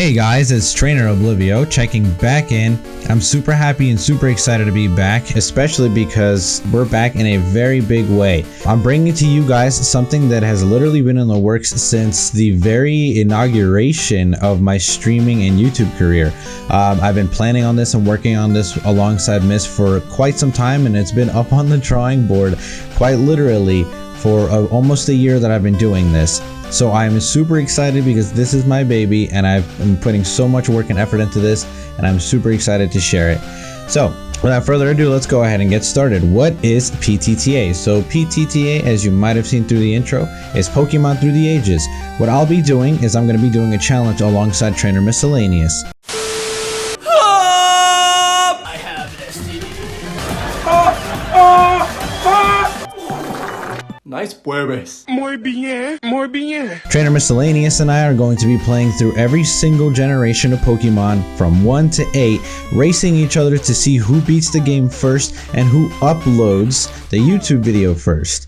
Hey guys, it's TrainerOblivio checking back in. I'm super happy and super excited to be back, especially because we're back in a very big way. I'm bringing to you guys something that has literally been in the works since the very inauguration of my streaming and YouTube career. I've been planning on this and working on this alongside Miss for quite some time, and it's been up on the drawing board quite literally for almost a year that I've been doing this. So I'm super excited because this is my baby and I've been putting so much work and effort into this, and I'm super excited to share it. So without further ado, let's go ahead and get started. What is PTTA? So PTTA, as you might have seen through the intro, is Pokemon Through the Ages. What I'll be doing is I'm going to be doing a challenge alongside Trainer Miscellaneous. I have an STD. Nice puebes. Muy bien, muy bien. Trainer Miscellaneous and I are going to be playing through every single generation of Pokemon from 1 to 8, racing each other to see who beats the game first and who uploads the YouTube video first.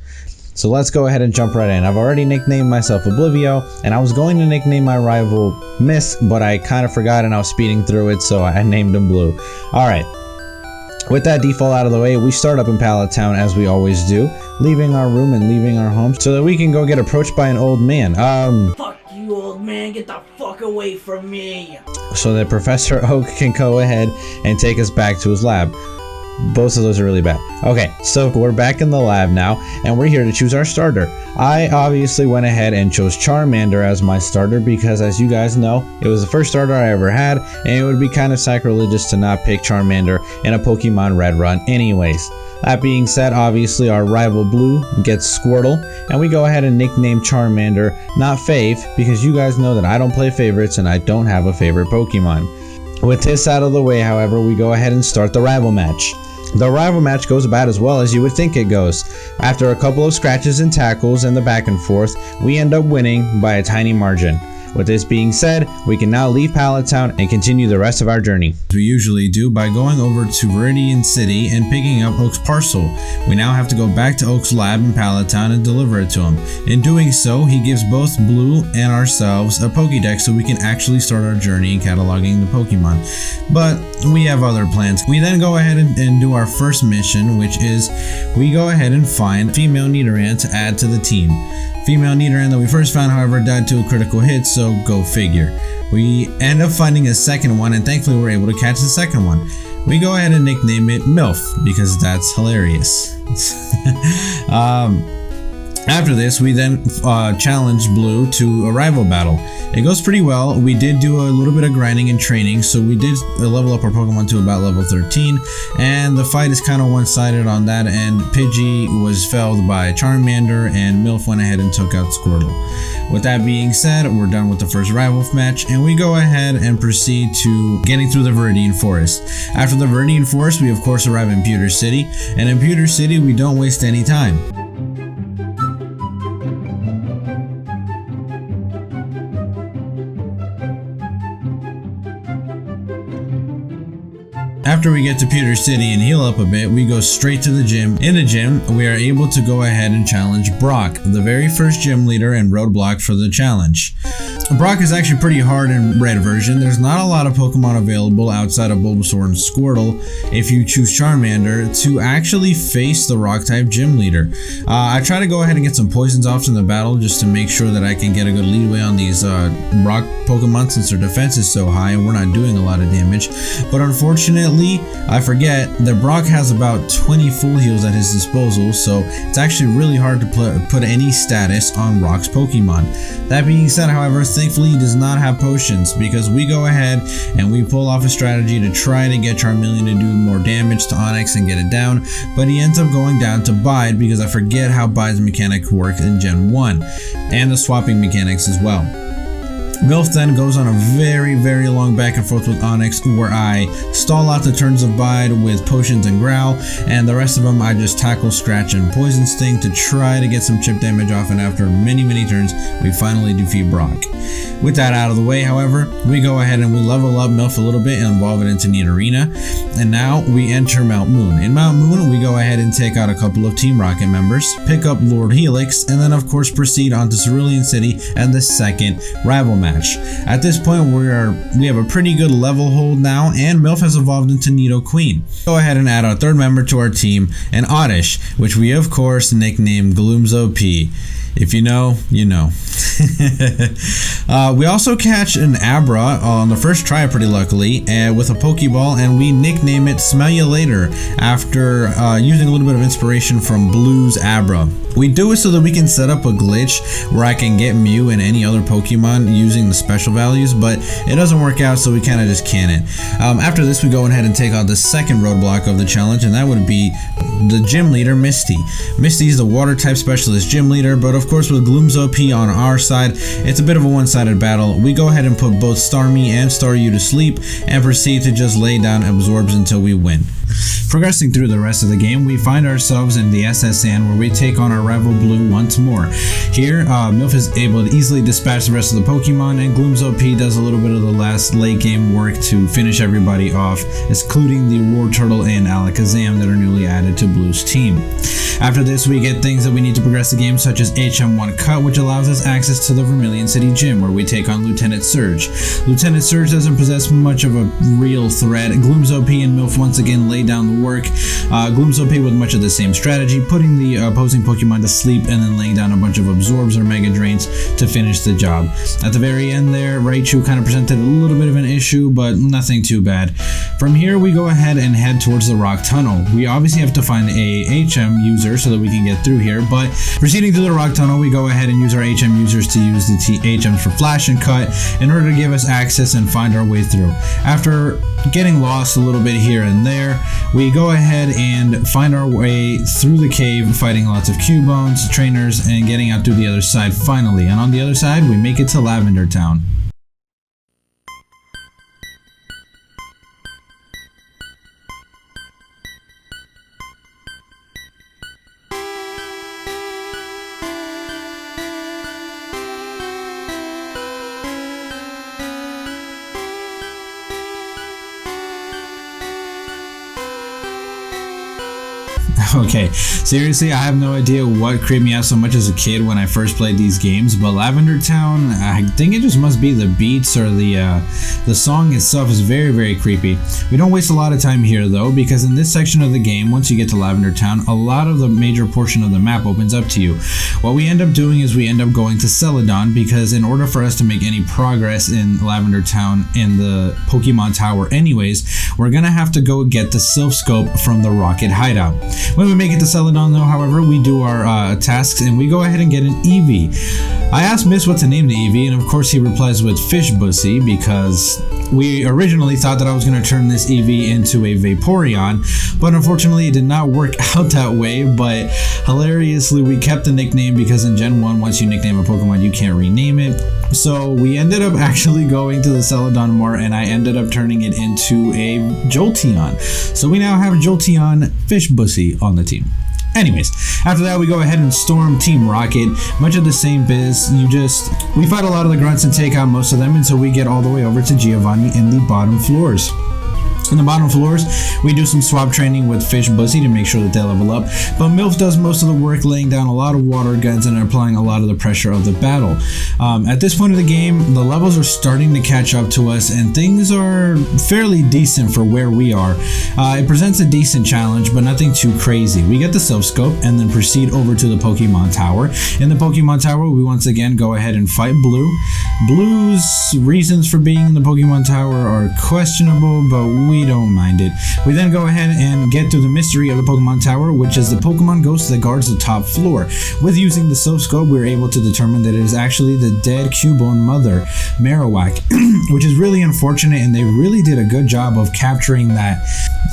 So let's go ahead and jump right in. I've already nicknamed myself Oblivio, and I was going to nickname my rival Misc, but I kind of forgot and I was speeding through it, so I named him Blue. Alright. With that default out of the way, we start up in Ptta Town as we always do, leaving our room and leaving our home so that we can go get approached by an old man. Fuck you, old man, get the fuck away from me. So that Professor Oak can go ahead and take us back to his lab. Both of those are really bad. Okay, so we're back in the lab now, and we're here to choose our starter. I obviously went ahead and chose Charmander as my starter because, as you guys know, it was the first starter I ever had, and it would be kind of sacrilegious to not pick Charmander in a Pokemon Red run anyways. That being said, obviously our rival Blue gets Squirtle, and we go ahead and nickname Charmander, not Fave, because you guys know that I don't play favorites and I don't have a favorite Pokemon. With this out of the way, however, we go ahead and start the rival match. The rival match goes about as well as you would think it goes. After a couple of scratches and tackles and the back and forth, we end up winning by a tiny margin. With this being said, we can now leave Ptta Town and continue the rest of our journey. We usually do by going over to Viridian City and picking up Oak's parcel. We now have to go back to Oak's lab in Ptta Town and deliver it to him. In doing so, he gives both Blue and ourselves a Pokédex so we can actually start our journey in cataloging the Pokemon. But we have other plans. We then go ahead and do our first mission, which is we go ahead and find female Nidoran to add to the team. Female Nidoran that we first found, however, died to a critical hit, so go figure. We end up finding a second one, and thankfully we're able to catch the second one. We go ahead and nickname it MILF, because that's hilarious. After this, we then challenge Blue to a rival battle. It goes pretty well. We did do a little bit of grinding and training, so we did level up our Pokemon to about level 13, and the fight is kind of one-sided on that end. Pidgey was felled by Charmander, and MILF went ahead and took out Squirtle. With that being said, we're done with the first rival match, and we go ahead and proceed to getting through the Viridian Forest. After the Viridian Forest, we of course arrive in Pewter City, and in Pewter City, we don't waste any time. After we get to Pewter City and heal up a bit, we go straight to the gym. In the gym, we are able to go ahead and challenge Brock, the very first gym leader and roadblock for the challenge. Brock is actually pretty hard in red version. There's not a lot of Pokemon available outside of Bulbasaur and Squirtle if you choose Charmander to actually face the rock type gym leader. I try to go ahead and get some poisons off in the battle just to make sure that I can get a good leadway on these rock Pokemon since their defense is so high and we're not doing a lot of damage. But unfortunately, I forget that Brock has about 20 full heals at his disposal, so it's actually really hard to put any status on Rock's Pokemon. That being said, however, thankfully he does not have potions, because we go ahead and we pull off a strategy to try to get Charmeleon to do more damage to Onix and get it down, but he ends up going down to Bide because I forget how Bide's mechanic works in Gen 1, and the swapping mechanics as well. MILF then goes on a very long back and forth with Onix, where I stall out the turns of Bide with Potions and Growl, and the rest of them I just tackle, Scratch, and Poison Sting to try to get some chip damage off, and after many turns, we finally defeat Brock. With that out of the way, however, we go ahead and we level up MILF a little bit and evolve it into Nidorina, and now we enter Mount Moon. In Mount Moon, we go ahead and take out a couple of Team Rocket members, pick up Lord Helix, and then of course proceed on to Cerulean City and the second rival match. match. At this point, we have a pretty good level hold now, and MILF has evolved into Nido Queen. Go ahead and add our third member to our team, an Oddish, which we of course nicknamed Gloomzo P. If you know, you know. We also catch an Abra on the first try pretty luckily with a Pokeball, and we nickname it Smell Ya Later after using a little bit of inspiration from Blue's Abra. We do it so that we can set up a glitch where I can get Mew and any other Pokemon using the special values, but it doesn't work out, so we kind of just can it. After this, we go ahead and take on the second roadblock of the challenge, and that would be the gym leader, Misty. Misty is the water type specialist gym leader, but of course with Gloomzo P on our side, it's a bit of a one-sided battle. We go ahead and put both Starmie and Staryu to sleep and proceed to just lay down absorbs until we win. Progressing through the rest of the game, we find ourselves in the SSN where we take on our rival Blue once more. Here, MILF is able to easily dispatch the rest of the Pokemon, and Gloomzo P does a little bit of the last late game work to finish everybody off, including the War Turtle and Alakazam that are newly added to Blue's team. After this, we get things that we need to progress the game, such as HM1 Cut, which allows us access to the Vermilion City Gym, where we take on Lieutenant Surge. Lieutenant Surge doesn't possess much of a real threat. Gloomzo P and MILF once again lay down the work. Gloomzo P with much of the same strategy, putting the opposing Pokemon to sleep and then laying down a bunch of Absorbs or Mega Drains to finish the job. At the very end there, Raichu kind of presented a little bit of an issue, but nothing too bad. From here, we go ahead and head towards the Rock Tunnel. We obviously have to find a HM user so that we can get through here, but proceeding through the Rock Tunnel, we go ahead and use our HM users to use the HMs for Flash and Cut in order to give us access and find our way through. After getting lost a little bit here and there, we go ahead and find our way through the cave, fighting lots of Cubones, trainers, and getting out through the other side finally. And on the other side, we make it to Lavender Town. Okay, seriously, I have no idea what creeped me out so much as a kid when I first played these games, but Lavender Town, I think it just must be the beats or the song itself is very, very creepy. We don't waste a lot of time here though, because in this section of the game, once you get to Lavender Town, a lot of the major portion of the map opens up to you. What we end up doing is we end up going to Celadon, because in order for us to make any progress in Lavender Town in the Pokemon Tower anyways, we're gonna have to go get the Silph Scope from the Rocket Hideout. When we make it to Celadon though, however, we do our tasks and we go ahead and get an Eevee. I asked Miss what to name the Eevee, and of course he replies with Fish Bussy, because we originally thought that I was going to turn this Eevee into a Vaporeon, but unfortunately it did not work out that way. But hilariously, we kept the nickname because in Gen 1, once you nickname a Pokemon, you can't rename it. So we ended up actually going to the Celadon Mart, and I ended up turning it into a Jolteon. So we now have Jolteon Fish Bussy on the team. Anyways, after that we go ahead and storm Team Rocket. Much of the same biz, we fight a lot of the grunts and take out most of them until we get all the way over to Giovanni in the bottom floors. In the bottom floors, we do some swap training with Fish Bussy to make sure that they level up, but MILF does most of the work, laying down a lot of water guns and applying a lot of the pressure of the battle. At this point of the game, the levels are starting to catch up to us, and things are fairly decent for where we are. It presents a decent challenge, but nothing too crazy. We get the Silph Scope and then proceed over to the Pokemon Tower. In the Pokemon Tower, we once again go ahead and fight Blue. Blue's reasons for being in the Pokemon Tower are questionable, but we don't mind it. We then go ahead and get through the mystery of the Pokemon Tower, which is the Pokemon ghost that guards the top floor. With using the Silph Scope, we're able to determine that it is actually the dead Cubone mother, Marowak, which is really unfortunate, and they really did a good job of capturing that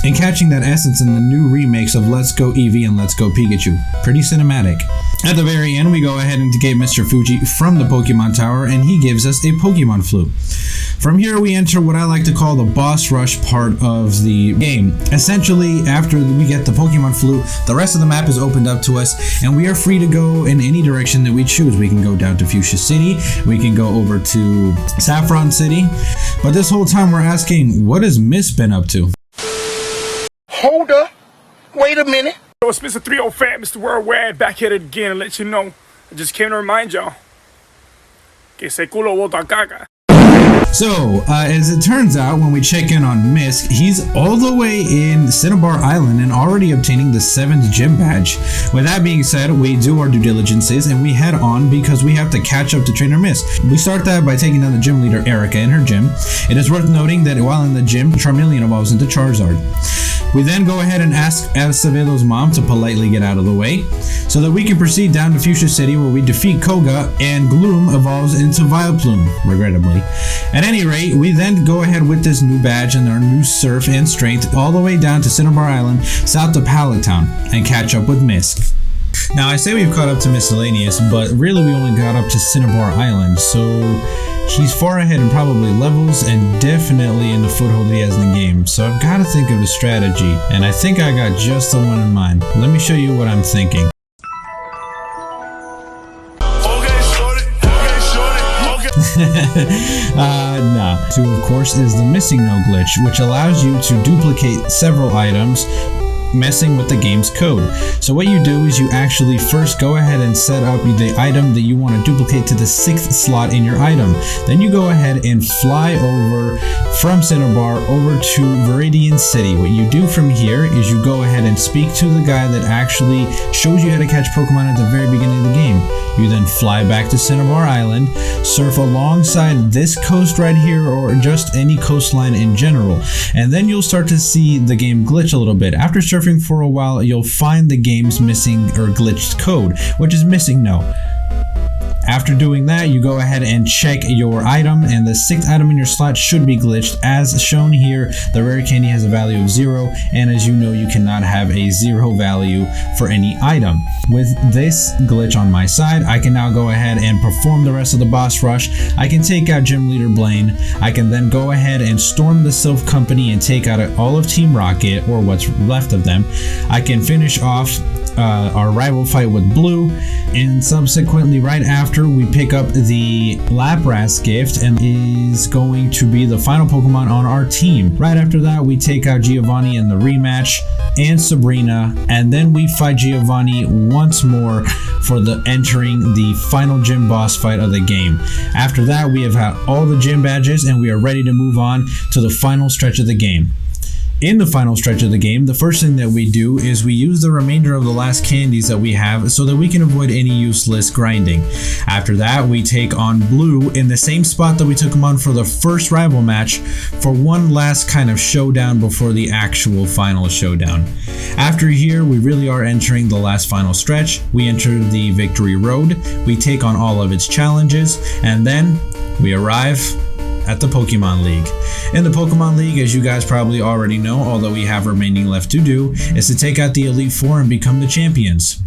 and catching that essence in the new remakes of Let's Go Eevee and Let's Go Pikachu. Pretty cinematic. At the very end, we go ahead and get Mr. Fuji from the Pokemon Tower, and he gives us a Pokemon Flute. From here, we enter what I like to call the boss rush part of the game. Essentially, after we get the Pokemon Flute, the rest of the map is opened up to us, and we are free to go in any direction that we choose. We can go down to Fuchsia City, we can go over to Saffron City, but this whole time we're asking, what has Miss been up to? Hold up, wait a minute. So it's Mr. 305 Fat, Mr. Worldwide, back at it again to let you know. I just came to remind y'all. Que ese culo bota caca. So, as it turns out, when we check in on Misc, he's all the way in Cinnabar Island and already obtaining the 7th gym badge. With that being said, we do our due diligences and we head on because we have to catch up to Trainer Misc. We start that by taking down the gym leader Erica in her gym. It is worth noting that while in the gym, Charmeleon evolves into Charizard. We then go ahead and ask Acevedo's mom to politely get out of the way, so that we can proceed down to Fuchsia City where we defeat Koga and Gloom evolves into Vileplume, regrettably. At any rate, we then go ahead with this new badge and our new Surf and Strength all the way down to Cinnabar Island, south of Pallet Town, and catch up with Misc. Now, I say we've caught up to Miscellaneous, but really we only got up to Cinnabar Island, so he's far ahead in probably levels and definitely in the foothold he has in the game. So I've got to think of a strategy, and I think I got just the one in mind. Let me show you what I'm thinking. Nah. Two, of course, is the Missingno Glitch, which allows you to duplicate several items, messing with the game's code. So what you do is you actually first go ahead and set up the item that you want to duplicate to the 6th slot in your item. Then you go ahead and fly over from Cinnabar over to Viridian City. What you do from here is you go ahead and speak to the guy that actually shows you how to catch Pokemon at the very beginning of the game. You then fly back to Cinnabar Island, surf alongside this coast right here or just any coastline in general, and then you'll start to see the game glitch a little bit. After surfing for a while, you'll find the game's missing or glitched code, which is Missingno. After doing that, you go ahead and check your item, and the 6th item in your slot should be glitched. As shown here, the rare candy has a value of 0, and as you know, you cannot have a 0 value for any item. With this glitch on my side, I can now go ahead and perform the rest of the boss rush. I can take out Gym Leader Blaine. I can then go ahead and storm the Sylph Company and take out all of Team Rocket, or what's left of them. I can finish off our rival fight with Blue, and subsequently right after we pick up the Lapras gift, and is going to be the final Pokemon on our team. Right after that, we take out Giovanni in the rematch and Sabrina, and then we fight Giovanni once more for the entering the final gym boss fight of the game. After that, we have had all the gym badges and we are ready to move on to the final stretch of the game. In the final stretch of the game, the first thing that we do is we use the remainder of the last candies that we have so that we can avoid any useless grinding. After that, we take on Blue in the same spot that we took him on for the first rival match for one last kind of showdown before the actual final showdown. After here, we really are entering the last final stretch. We enter the Victory Road, we take on all of its challenges, and then we arrive at the Pokemon League. In the Pokemon League, as you guys probably already know, although we have remaining left to do, is to take out the Elite Four and become the champions.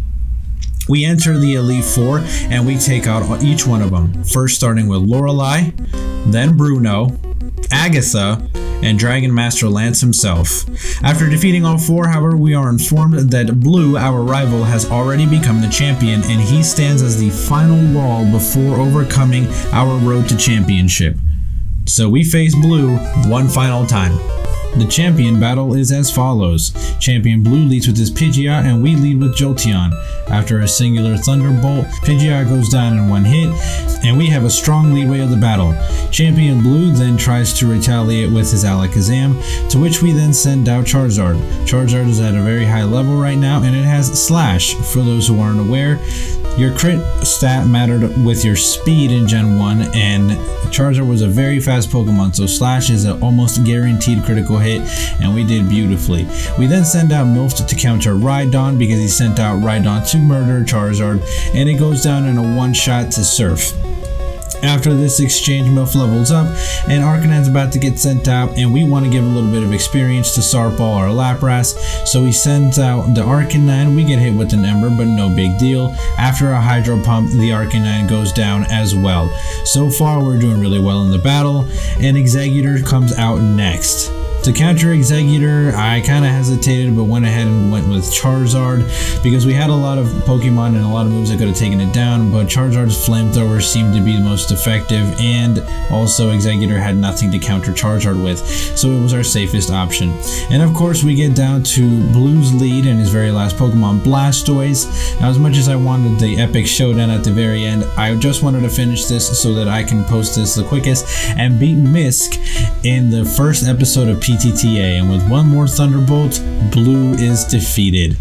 We enter the Elite Four and we take out each one of them. First starting with Lorelei, then Bruno, Agatha, and Dragon Master Lance himself. After defeating all 4, however, we are informed that Blue, our rival, has already become the champion, and he stands as the final wall before overcoming our road to championship. So we face Blue one final time. The champion battle is as follows. Champion Blue leads with his Pidgeot and we lead with Jolteon. After a singular Thunderbolt, Pidgeot goes down in one hit and we have a strong leadway of the battle. Champion Blue then tries to retaliate with his Alakazam, to which we then send out Charizard. Charizard is at a very high level right now and it has Slash. For those who aren't aware, your crit stat mattered with your speed in Gen 1, and Charizard was a very fast Pokemon, so Slash is an almost guaranteed critical hit, and we did beautifully. We then send out Milf to counter Rhydon because he sent out Rhydon to murder Charizard, and it goes down in a one-shot to Surf. After this exchange, Milf levels up, and Arcanine's about to get sent out, and we want to give a little bit of experience to Sarpal or Lapras, so he sends out the Arcanine. We get hit with an Ember, but no big deal. After a Hydro Pump, the Arcanine goes down as well. So far, we're doing really well in the battle, and Exeggutor comes out next. To counter Executor, I kind of hesitated, but went ahead and went with Charizard because we had a lot of Pokemon and a lot of moves that could have taken it down, but Charizard's Flamethrower seemed to be the most effective, and also Executor had nothing to counter Charizard with, so it was our safest option. And of course, we get down to Blue's lead and his very last Pokemon, Blastoise. Now, as much as I wanted the epic showdown at the very end, I just wanted to finish this so that I can post this the quickest and beat Misc in the first episode of PTTA. And with one more Thunderbolt, Blue is defeated.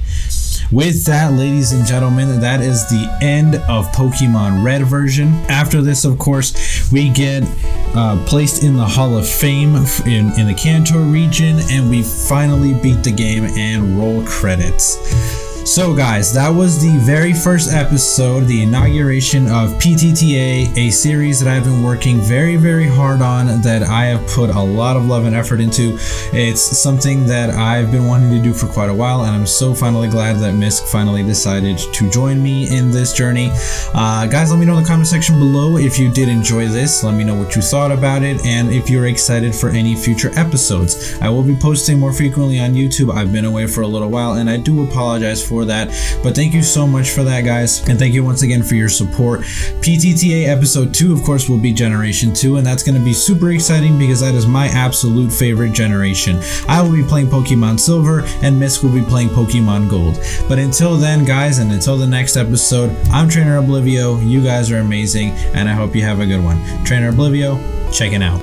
With that, ladies and gentlemen, that is the end of Pokemon Red version. After this, of course, we get placed in the Hall of Fame in the Kanto region, and we finally beat the game and roll credits. So guys, that was the very first episode, the inauguration of PTTA, a series that I've been working very, very hard on, that I have put a lot of love and effort into. It's something that I've been wanting to do for quite a while, and I'm so finally glad that Misc finally decided to join me in this journey. Guys, let me know in the comment section below if you did enjoy this. Let me know what you thought about it, and if you're excited for any future episodes. I will be posting more frequently on YouTube. I've been away for a little while, and I do apologize for that, but thank you so much for that, guys, and thank you once again for your support. PTTA episode 2, of course, will be Generation 2, and that's going to be super exciting because that is my absolute favorite generation. I will be playing Pokemon Silver, and Misc will be playing Pokemon Gold. But until then, guys, and until the next episode, I'm TrainerOblivio. You guys are amazing, and I hope you have a good one. TrainerOblivio, checking out.